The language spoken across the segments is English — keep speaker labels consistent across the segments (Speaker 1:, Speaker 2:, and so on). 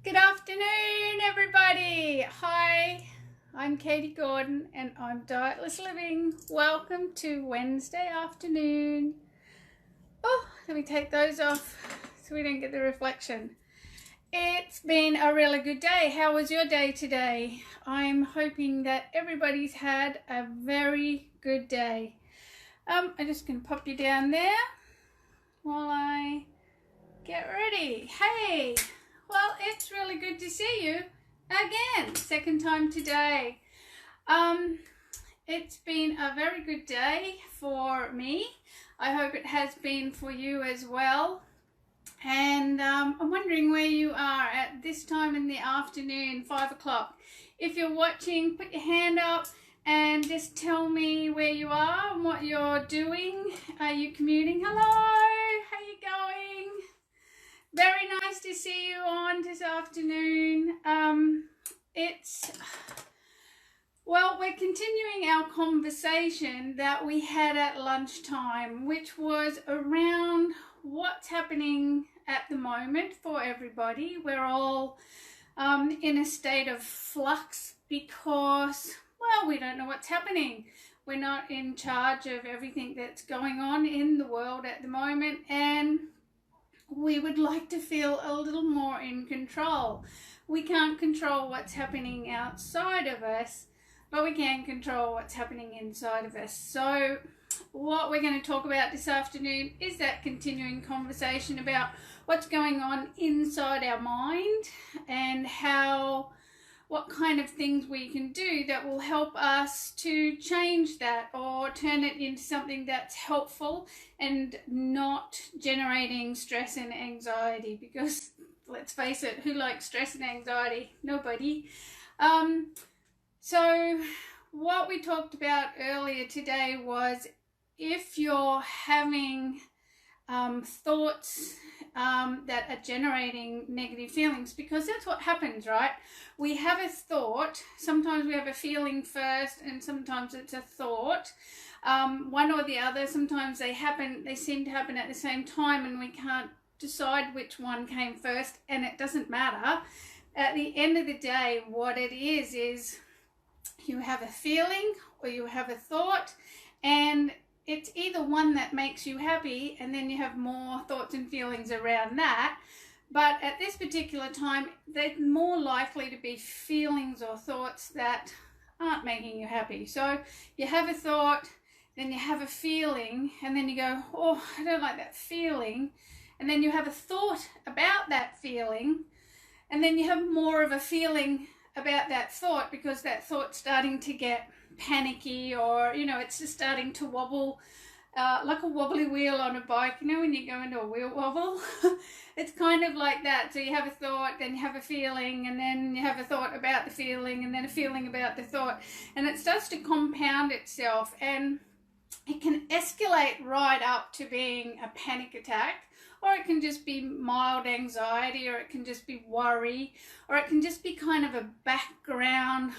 Speaker 1: Good afternoon, everybody. Hi, I'm Katie Gordon and I'm Dietless Living. Welcome to Wednesday afternoon. Oh, let me take those off so we don't get the reflection. It's been a really good day. How was your day today? I'm hoping that everybody's had a very good day. I'm just going to pop you down there while I get ready. Hey! Well, it's really good to see you again, second time today. It's been a very good day for me. I hope it has been for you as well. And I'm wondering where you are at this time in the afternoon, 5 o'clock. If you're watching, put your hand up and just tell me where you are and what you're doing. Are you commuting? Hello, how you going? Very nice to see you on this afternoon. Well, we're continuing our conversation that we had at lunchtime, which was around what's happening at the moment for everybody. We're all in a state of flux because, well, we don't know what's happening. We're not in charge of everything that's going on in the world at the moment, and we would like to feel a little more in control. We can't control what's happening outside of us, but we can control what's happening inside of us. So what we're going to talk about this afternoon is that continuing conversation about what's going on inside our mind and what kind of things we can do that will help us to change that or turn it into something that's helpful and not generating stress and anxiety, because let's face it, who likes stress and anxiety? Nobody. So what we talked about earlier today was if you're having thoughts that are generating negative feelings, because that's what happens, right? We have a thought. Sometimes we have a feeling first, and sometimes it's a thought. One or the other. Sometimes they seem to happen at the same time, and we can't decide which one came first, and it doesn't matter. At the end of the day, what it is you have a feeling or you have a thought, and it's either one that makes you happy and then you have more thoughts and feelings around that. But at this particular time, they're more likely to be feelings or thoughts that aren't making you happy. So you have a thought, then you have a feeling, and then you go, oh, I don't like that feeling. And then you have a thought about that feeling, and then you have more of a feeling about that thought because that thought's starting to get panicky, or it's just starting to wobble like a wobbly wheel on a bike. When you go into a wheel wobble, it's kind of like that. So you have a thought, then you have a feeling, and then you have a thought about the feeling, and then a feeling about the thought, and it starts to compound itself, and it can escalate right up to being a panic attack, or it can just be mild anxiety, or it can just be worry, or it can just be kind of a background,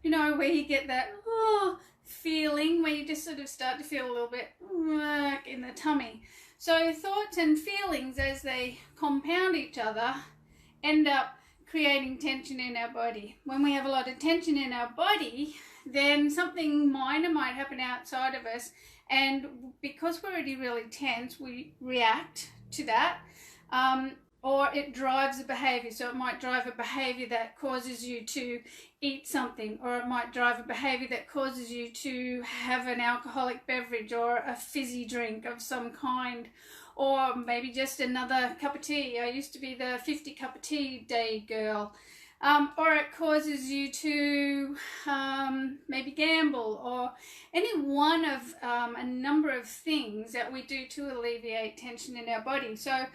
Speaker 1: where you get that feeling where you just sort of start to feel a little bit in the tummy. So thoughts and feelings, as they compound each other, end up creating tension in our body. When we have a lot of tension in our body, then something minor might happen outside of us, and because we're already really tense, we react to that. Or it drives a behavior. So it might drive a behavior that causes you to eat something, or it might drive a behavior that causes you to have an alcoholic beverage or a fizzy drink of some kind, or maybe just another cup of tea. I used to be the 50 cup of tea day girl. Or it causes you to maybe gamble, or any one of a number of things that we do to alleviate tension in our body. So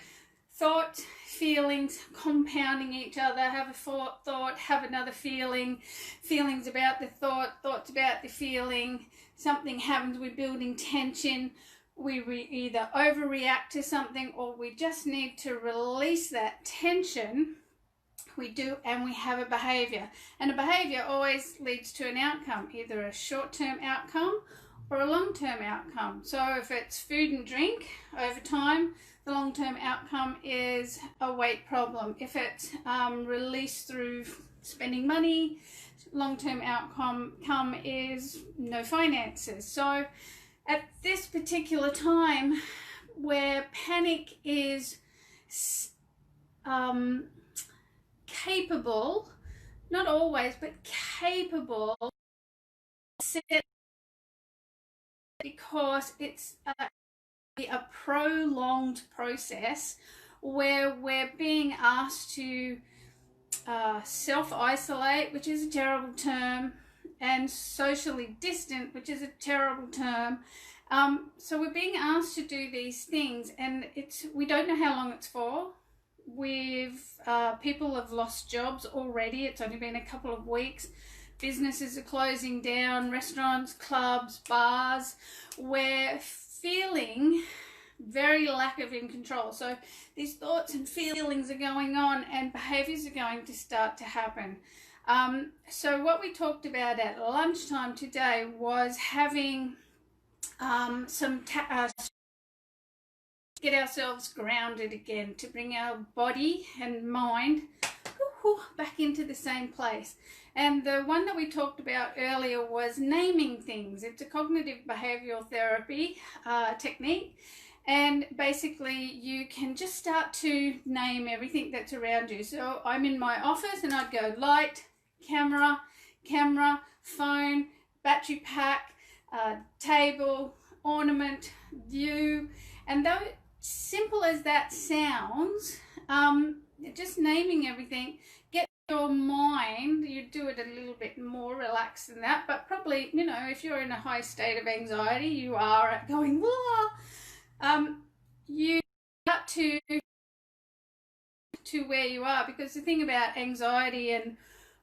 Speaker 1: thoughts, feelings compounding each other. Have a thought, have another feeling, feelings about the thought, thoughts about the feeling. Something happens, we're building tension. We either overreact to something, or we just need to release that tension. We do, and we have a behavior. And a behavior always leads to an outcome, either a short-term outcome or a long-term outcome. So if it's food and drink, over time, the long-term outcome is a weight problem. If it's released through spending money, long-term outcome is no finances. So at this particular time where panic is capable, not always, but capable, because it's a prolonged process where we're being asked to self-isolate, which is a terrible term, and socially distant, which is a terrible term. So we're being asked to do these things, and we don't know how long it's for. People have lost jobs already. It's only been a couple of weeks. Businesses are closing down, restaurants, clubs, bars. We're feeling very lack of in control. So these thoughts and feelings are going on, and behaviors are going to start to happen. So what we talked about at lunchtime today was having get ourselves grounded again, to bring our body and mind back into the same place. And the one that we talked about earlier was naming things. It's a cognitive behavioral therapy technique, and basically you can just start to name everything that's around you. So I'm in my office and I'd go light, camera, phone, battery pack, table, ornament, view. And though simple as that sounds, just naming everything, get your mind, you do it a little bit more relaxed than that, but probably, you know, if you're in a high state of anxiety, you are going, whoa, you start to where you are, because the thing about anxiety and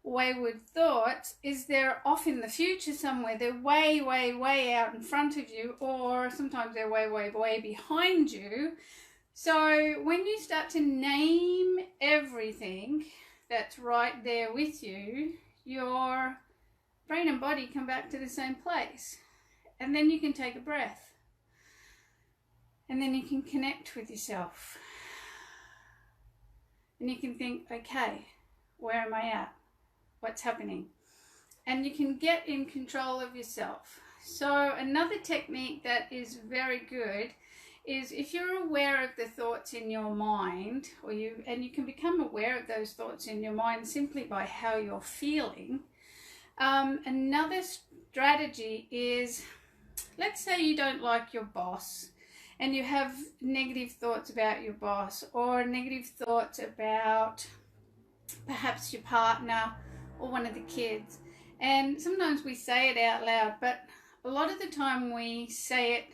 Speaker 1: wayward thoughts is they're off in the future somewhere. They're way, way, way out in front of you, or sometimes they're way, way, way behind you. So when you start to name everything that's right there with you, your brain and body come back to the same place. And then you can take a breath. And then you can connect with yourself. And you can think, okay, where am I at? What's happening? And you can get in control of yourself. So another technique that is very good is if you're aware of the thoughts in your mind, and you can become aware of those thoughts in your mind simply by how you're feeling. Another strategy is, let's say you don't like your boss and you have negative thoughts about your boss, or negative thoughts about perhaps your partner or one of the kids. And sometimes we say it out loud, but a lot of the time we say it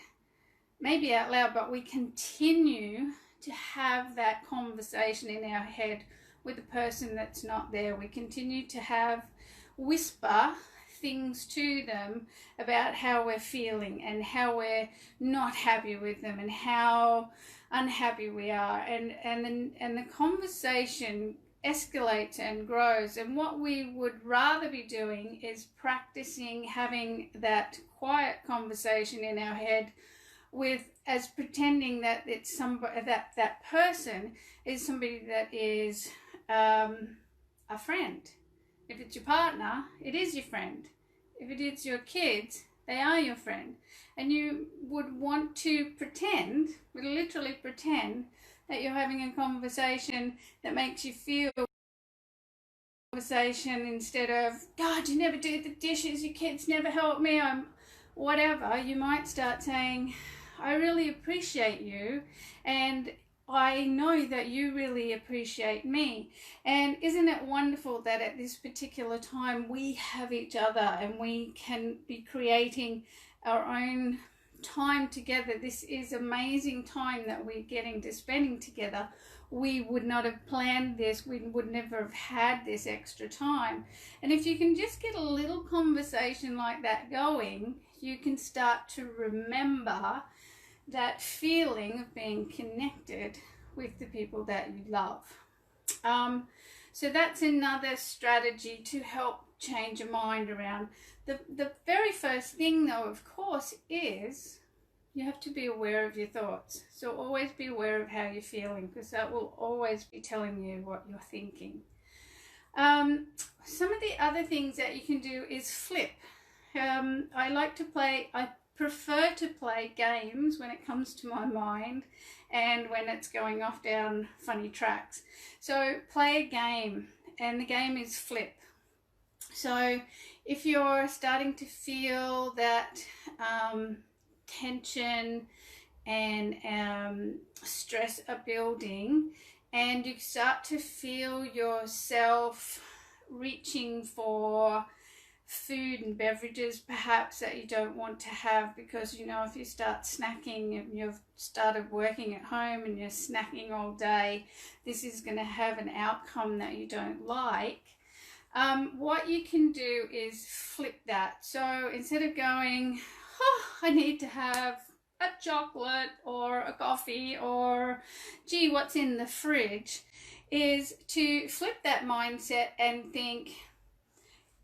Speaker 1: maybe out loud, but we continue to have that conversation in our head with the person that's not there. We continue to whisper things to them about how we're feeling and how we're not happy with them and how unhappy we are, and the conversation escalates and grows. And what we would rather be doing is practicing having that quiet conversation in our head as pretending that it's somebody, that person is somebody that is a friend. If it's your partner, it is your friend. If it is your kids, they are your friend. And you would want to pretend, literally pretend, that you're having a conversation that makes you feel conversation, instead of, God, you never do the dishes, your kids never help me, whatever. You might start saying, I really appreciate you, and I know that you really appreciate me. And isn't it wonderful that at this particular time we have each other and we can be creating our own time together? This is amazing time that we're getting to spending together. We would not have planned this. We would never have had this extra time. And if you can just get a little conversation like that going, you can start to remember that feeling of being connected with the people that you love. So that's another strategy to help change your mind around. The very first thing, though, of course, is you have to be aware of your thoughts. So always be aware of how you're feeling, because that will always be telling you what you're thinking. Some of the other things that you can do is flip. I prefer to play games when it comes to my mind and when it's going off down funny tracks. So play a game, and the game is flip. So if you're starting to feel that tension and stress are building, and you start to feel yourself reaching for food and beverages perhaps that you don't want to have, because you know if you start snacking and you've started working at home and you're snacking all day, this is going to have an outcome that you don't like. What you can do is flip that. So instead of going, oh, I need to have a chocolate or a coffee, or gee, what's in the fridge, is to flip that mindset and think,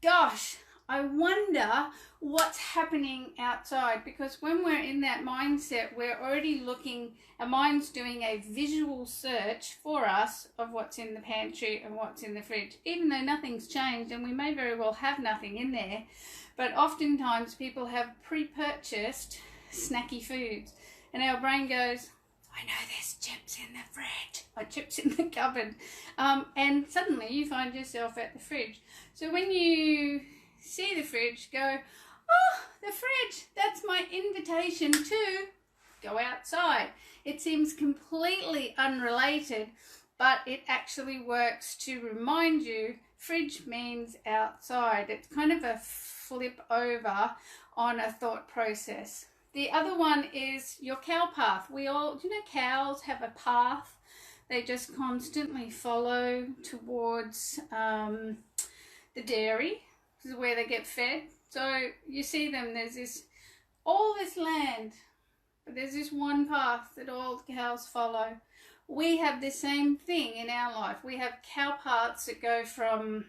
Speaker 1: gosh, I wonder what's happening outside. Because when we're in that mindset, we're already looking, our mind's doing a visual search for us of what's in the pantry and what's in the fridge, even though nothing's changed, and we may very well have nothing in there. But oftentimes people have pre-purchased snacky foods, and our brain goes, I know there's chips in the fridge, or chips in the cupboard, and suddenly you find yourself at the fridge. So when you see the fridge, go, oh, the fridge, that's my invitation to go outside. It seems completely unrelated, but it actually works to remind you fridge means outside. It's kind of a flip over on a thought process. The other one is your cow path. We all, you know, cows have a path. They just constantly follow towards the dairy. This is where they get fed. So you see them, there's all this land, but there's this one path that all the cows follow. We have the same thing in our life. We have cow paths that go from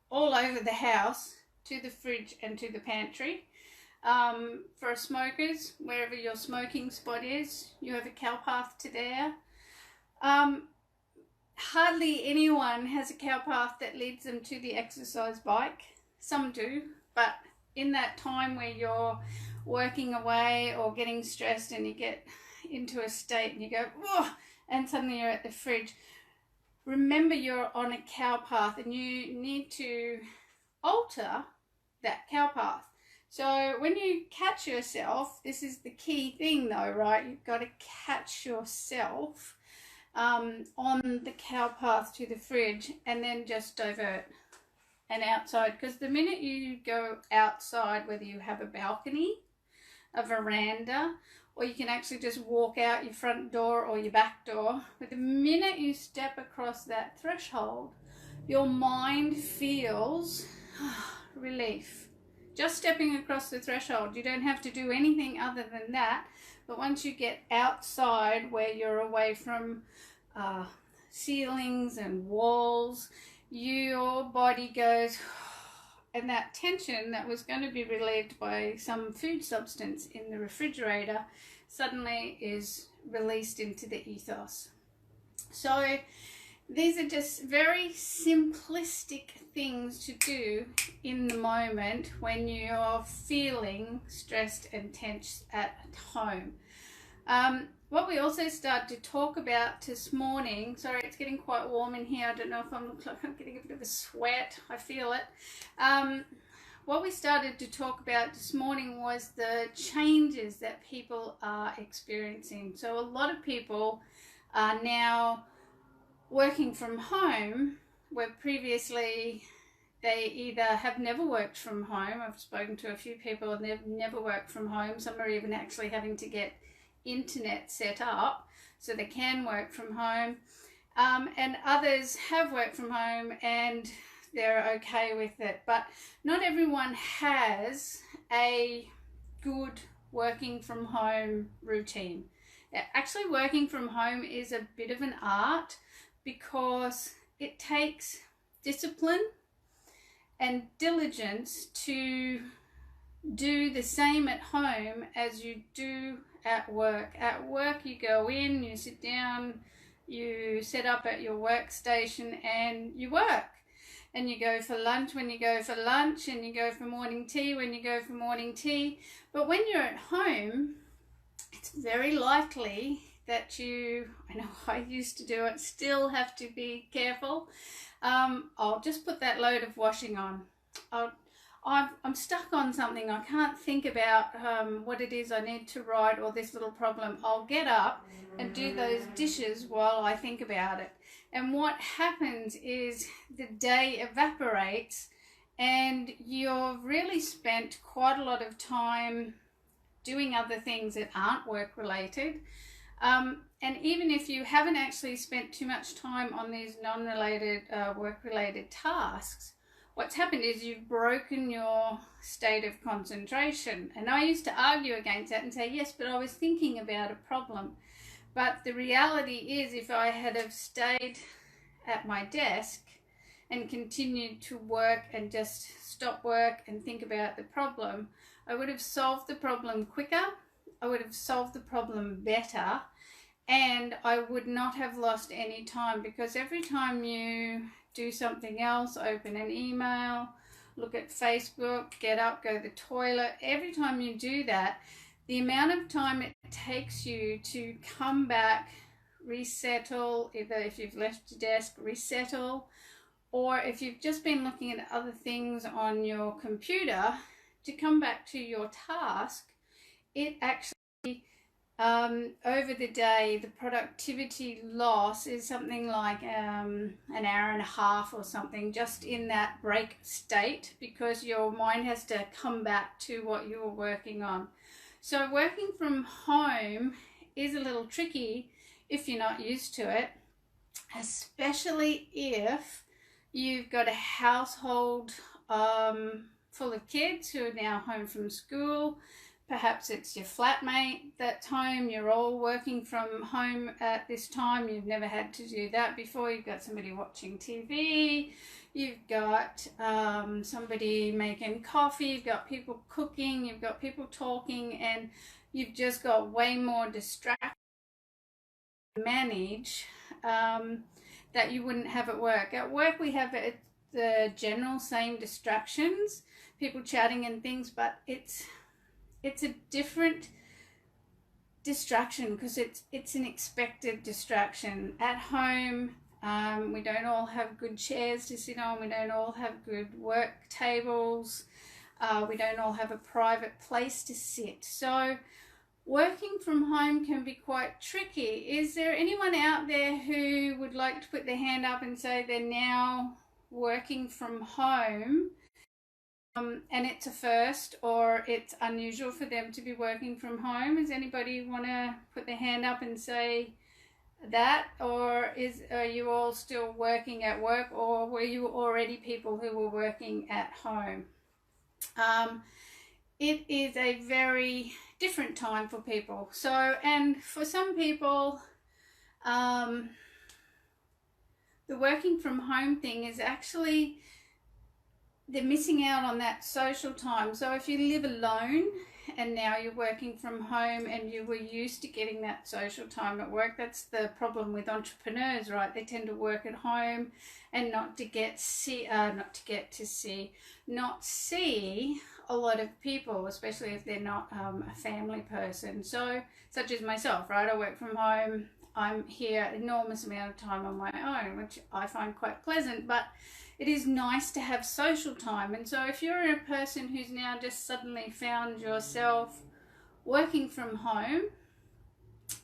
Speaker 1: all over the house to the fridge and to the pantry. For smokers, wherever your smoking spot is, you have a cow path to there. Hardly anyone has a cow path that leads them to the exercise bike. Some do, but in that time where you're working away or getting stressed and you get into a state and you go, whoa, and suddenly you're at the fridge, remember you're on a cow path and you need to alter that cow path. So when you catch yourself, this is the key thing though, right? You've got to catch yourself on the cow path to the fridge, and then just divert and outside. Because the minute you go outside, whether you have a balcony, a veranda, or you can actually just walk out your front door or your back door, but the minute you step across that threshold, your mind feels relief. Just stepping across the threshold, you don't have to do anything other than that. But once you get outside where you're away from ceilings and walls, your body goes, and that tension that was going to be relieved by some food substance in the refrigerator suddenly is released into the ethos. So these are just very simplistic things to do in the moment when you're feeling stressed and tense at home. What we also started to talk about this morning, sorry, it's getting quite warm in here. I don't know if I'm getting a bit of a sweat. I feel it. What we started to talk about this morning was the changes that people are experiencing. So a lot of people are now working from home, where previously they either have never worked from home. I've spoken to a few people and they've never worked from home. Some are even actually having to get internet set up so they can work from home, and others have worked from home and they're okay with it. But not everyone has a good working from home routine. Actually, working from home is a bit of an art, because it takes discipline and diligence to do the same at home as you do at work. At work, you go in, you sit down, you set up at your workstation and you work. And you go for lunch when you go for lunch, and you go for morning tea when you go for morning tea. But when you're at home, it's very likely that I know I used to do it, still have to be careful. I'll just put that load of washing on. I'm stuck on something. I can't think about what it is I need to write or this little problem. I'll get up and do those dishes while I think about it. And what happens is the day evaporates and you've really spent quite a lot of time doing other things that aren't work related. And even if you haven't actually spent too much time on these non-related work-related tasks, what's happened is you've broken your state of concentration. And I used to argue against that and say, yes, but I was thinking about a problem. But the reality is, if I had have stayed at my desk and continued to work and just stop work and think about the problem, I would have solved the problem quicker, I would have solved the problem better, and I would not have lost any time, because every time you do something else, open an email, look at Facebook, get up, go to the toilet, every time you do that, the amount of time it takes you to come back, resettle, either if you've left your desk, resettle, or if you've just been looking at other things on your computer, to come back to your task, it actually, over the day, the productivity loss is something like an hour and a half or something, just in that break state, because your mind has to come back to what you were working on. So working from home is a little tricky if you're not used to it, especially if you've got a household full of kids who are now home from school. Perhaps it's your flatmate that's home. You're all working from home at this time. You've never had to do that before. You've got somebody watching TV. You've got somebody making coffee. You've got people cooking. You've got people talking. And you've just got way more distractions to manage that you wouldn't have at work. At work, we have the general same distractions, people chatting and things, but it's a different distraction because it's an expected distraction. At home, we don't all have good chairs to sit on. We don't all have good work tables. We don't all have a private place to sit. So working from home can be quite tricky. Is there anyone out there who would like to put their hand up and say they're now working from home? And it's a first, or it's unusual for them to be working from home? Does anybody want to put their hand up and say that? Or are you all still working at work, or were you already people who were working at home? It is a very different time for people. So, and for some people, the working from home thing is actually, they're missing out on that social time. So if you live alone and now you're working from home and you were used to getting that social time at work, that's the problem with entrepreneurs, right? They tend to work at home and not see a lot of people, especially if they're not a family person. So, such as myself, right? I work from home. I'm here an enormous amount of time on my own, which I find quite pleasant, but it is nice to have social time. And so if you're a person who's now just suddenly found yourself working from home,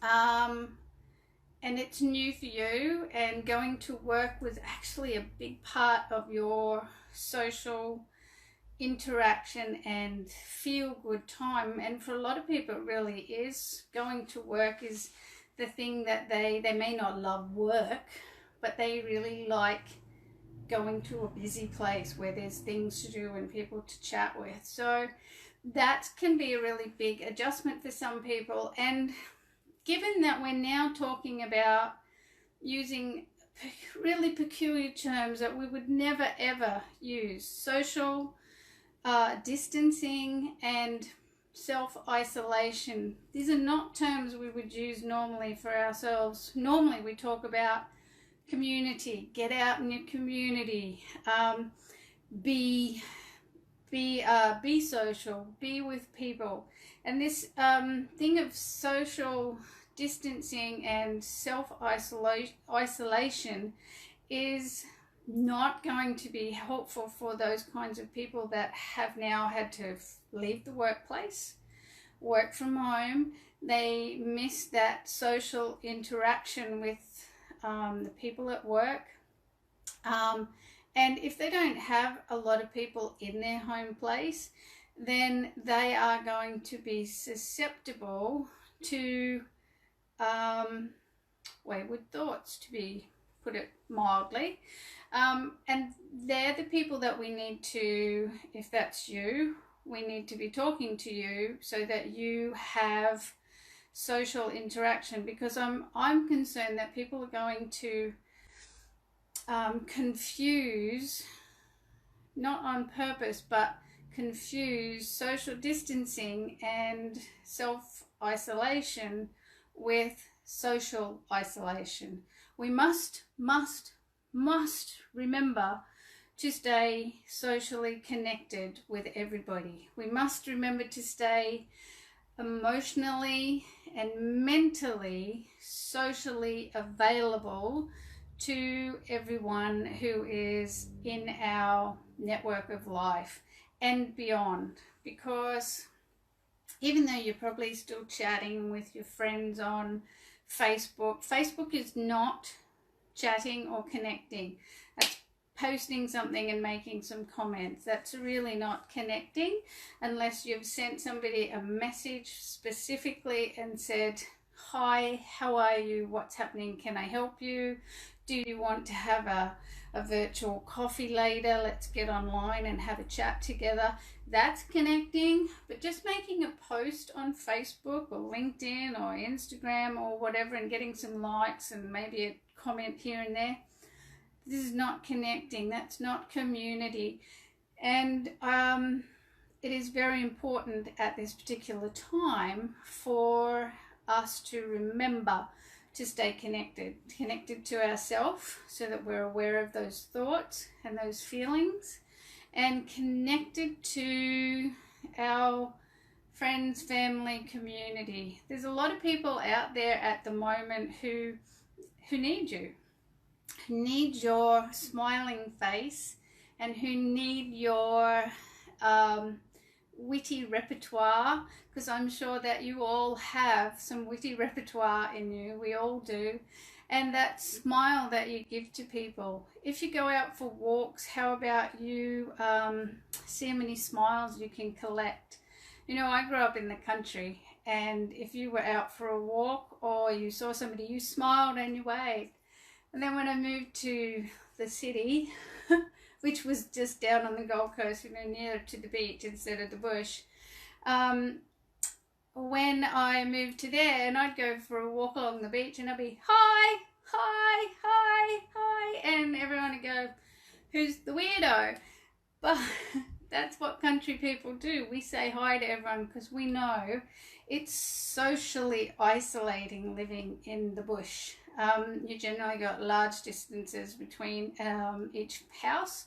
Speaker 1: and it's new for you, and going to work was actually a big part of your social interaction and feel good time, and for a lot of people it really is. Going to work is the thing that they may not love work, but they really like going to a busy place where there's things to do and people to chat with. So that can be a really big adjustment for some people. And given that we're now talking about using really peculiar terms that we would never ever use, social, distancing and self-isolation. These are not terms we would use normally for ourselves. Normally we talk about community, get out in your community, be social, be with people. And this thing of social distancing and self-isolation is not going to be helpful for those kinds of people that have now had to leave the workplace, work from home. They miss that social interaction with the people at work. And if they don't have a lot of people in their home place, then they are going to be susceptible to wayward thoughts, to put it mildly. And they're the people that we need to, if that's you, we need to be talking to you so that you have social interaction, because I'm concerned that people are going to confuse, not on purpose, but confuse social distancing and self-isolation with social isolation. We must remember to stay socially connected with everybody. We must remember to stay emotionally and mentally, socially available to everyone who is in our network of life and beyond. Because even though you're probably still chatting with your friends on Facebook, Facebook is not chatting or connecting. That's posting something and making some comments. That's really not connecting unless you've sent somebody a message specifically and said, hi, how are you? What's happening? Can I help you? Do you want to have a virtual coffee later? Let's get online and have a chat together. That's connecting. But just making a post on Facebook or LinkedIn or Instagram or whatever and getting some likes and maybe a comment here and there, this is not connecting. That's not community. And it is very important at this particular time for us to remember to stay connected to ourselves, so that we're aware of those thoughts and those feelings, and connected to our friends, family, community. There's a lot of people out there at the moment who need you, who need your smiling face, and who need your witty repertoire, because I'm sure that you all have some witty repertoire in you. We all do. And that smile that you give to people. If you go out for walks, how about you see how many smiles you can collect? You know, I grew up in the country, and if you were out for a walk or you saw somebody, you smiled and you waved. And then when I moved to the city, which was just down on the Gold Coast, you know, nearer to the beach instead of the bush, when I moved to there, and I'd go for a walk along the beach and I'd be, hi, hi, hi, hi, and everyone would go, who's the weirdo? But that's what country people do. We say hi to everyone because we know it's socially isolating living in the bush. You generally got large distances between each house,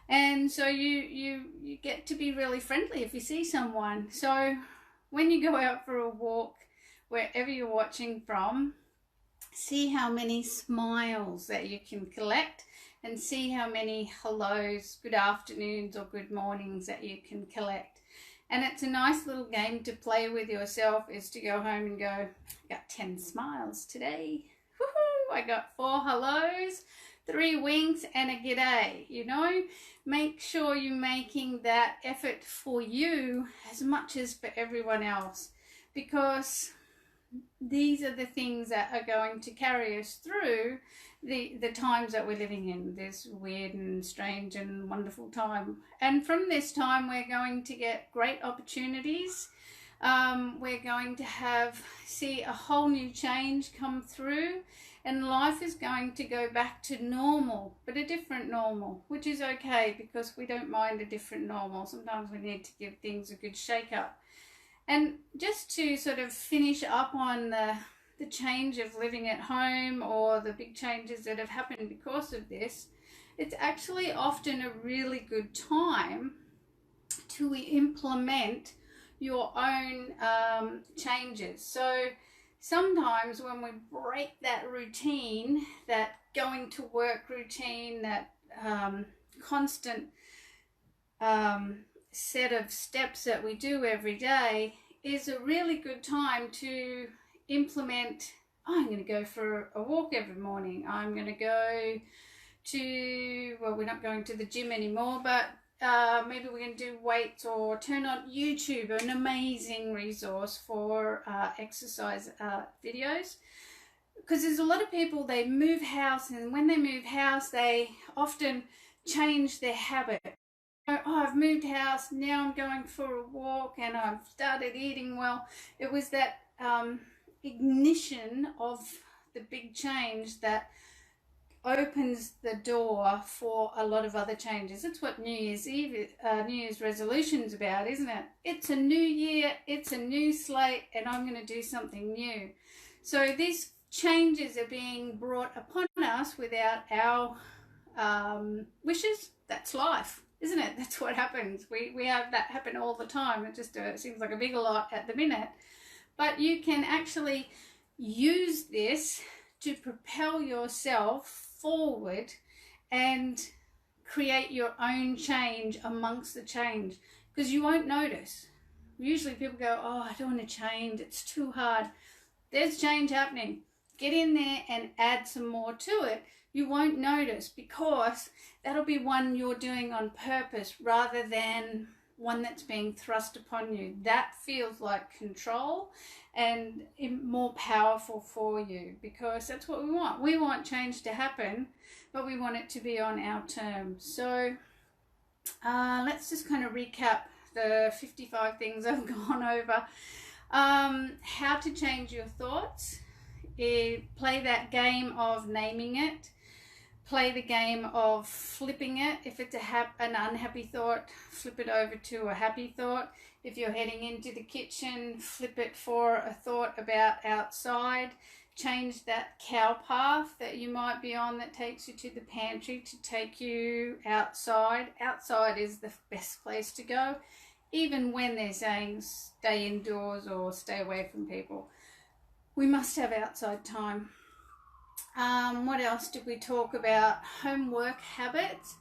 Speaker 1: and so you get to be really friendly if you see someone. So when you go out for a walk, wherever you're watching from, see how many smiles that you can collect, and see how many hellos, good afternoons or good mornings that you can collect. And it's a nice little game to play with yourself, is to go home and go, I got 10 smiles today. Woohoo! I got 4 hellos, 3 winks and a g'day. You know, make sure you're making that effort for you as much as for everyone else, because these are the things that are going to carry us through the times that we're living in, this weird and strange and wonderful time. And from this time, we're going to get great opportunities we're going to see a whole new change come through, and life is going to go back to normal, but a different normal, which is okay because we don't mind a different normal. Sometimes we need to give things a good shake up. And just to sort of finish up on the change of living at home, or the big changes that have happened because of this, it's actually often a really good time to implement your own changes. So sometimes when we break that routine, that going to work routine, that constant set of steps that we do every day, is a really good time to implement, I'm going to go for a walk every morning. I'm going to go to, well, we're not going to the gym anymore, but maybe we're going to do weights, or turn on YouTube, an amazing resource for exercise videos. Because there's a lot of people, they move house, and when they move house, they often change their habit. Oh, I've moved house, now I'm going for a walk, and I've started eating well. It was that ignition of the big change that opens the door for a lot of other changes. That's what New Year's Eve, New Year's resolution's about, isn't it? It's a new year, it's a new slate, and I'm going to do something new. So these changes are being brought upon us without our wishes. That's life, isn't it? That's what happens. We have that happen all the time. It just seems like a big lot at the minute. But you can actually use this to propel yourself forward and create your own change amongst the change, because you won't notice. Usually people go, oh, I don't want to change, it's too hard. There's change happening. Get in there and add some more to it. You won't notice, because that'll be one you're doing on purpose rather than one that's being thrust upon you. That feels like control and more powerful for you, because that's what we want. We want change to happen, but we want it to be on our terms. So let's just kind of recap the 55 things I've gone over. How to change your thoughts. Play that game of naming it. Play the game of flipping it. If it's an unhappy thought, flip it over to a happy thought. If you're heading into the kitchen, flip it for a thought about outside. Change that cow path that you might be on that takes you to the pantry to take you outside. Outside is the best place to go, even when they're saying stay indoors or stay away from people. We must have outside time. What else did we talk about? Homework habits.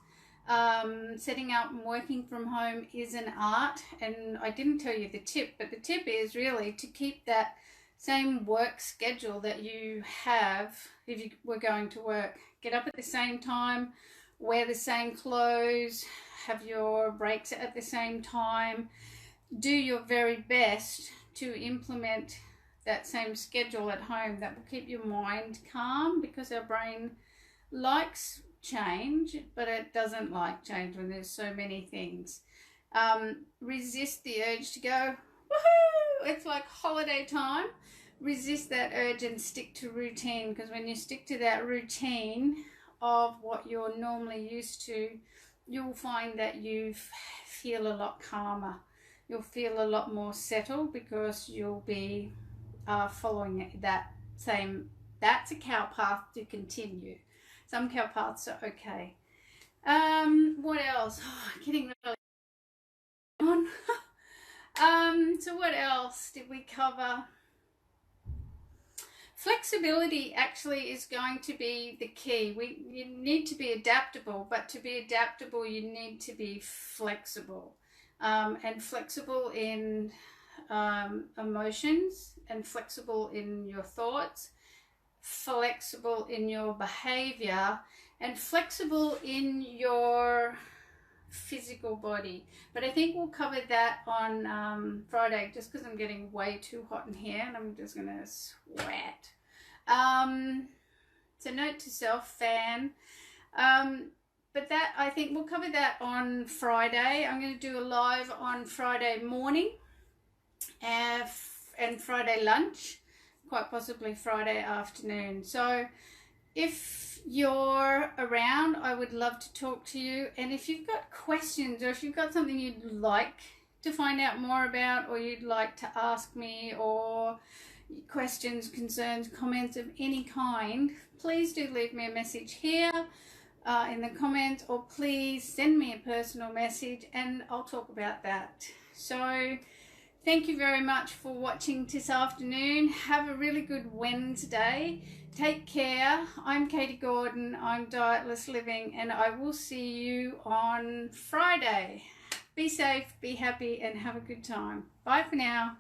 Speaker 1: Setting up and working from home is an art, and I didn't tell you the tip, but the tip is really to keep that same work schedule that you have if you were going to work. Get up at the same time, wear the same clothes, have your breaks at the same time. Do your very best to implement that same schedule at home. That will keep your mind calm, because our brain likes change, but it doesn't like change when there's so many things. Resist the urge to go, woohoo, it's like holiday time. Resist that urge and stick to routine, because when you stick to that routine of what you're normally used to, you'll find that you feel a lot calmer. You'll feel a lot more settled, because you'll be following that same, that's a cow path to continue. Some cow paths are okay. What else? Oh, getting really on. So what else did we cover? Flexibility actually is going to be the key. You need to be adaptable, but to be adaptable, you need to be flexible. And flexible in emotions, and flexible in your thoughts, flexible in your behavior, and flexible in your physical body. But I think we'll cover that on Friday, just because I'm getting way too hot in here and I'm just gonna sweat. So note to self, fan. But that, I think we'll cover that on Friday. I'm going to do a live on Friday morning. and Friday lunch, quite possibly Friday afternoon. So if you're around, I would love to talk to you. And if you've got questions, or if you've got something you'd like to find out more about, or you'd like to ask me, or questions, concerns, comments of any kind, please do leave me a message here in the comments, or please send me a personal message and I'll talk about that. So thank you very much for watching this afternoon. Have a really good Wednesday. Take care. I'm Katie Gordon. I'm Dietless Living, and I will see you on Friday. Be safe, be happy, and have a good time. Bye for now.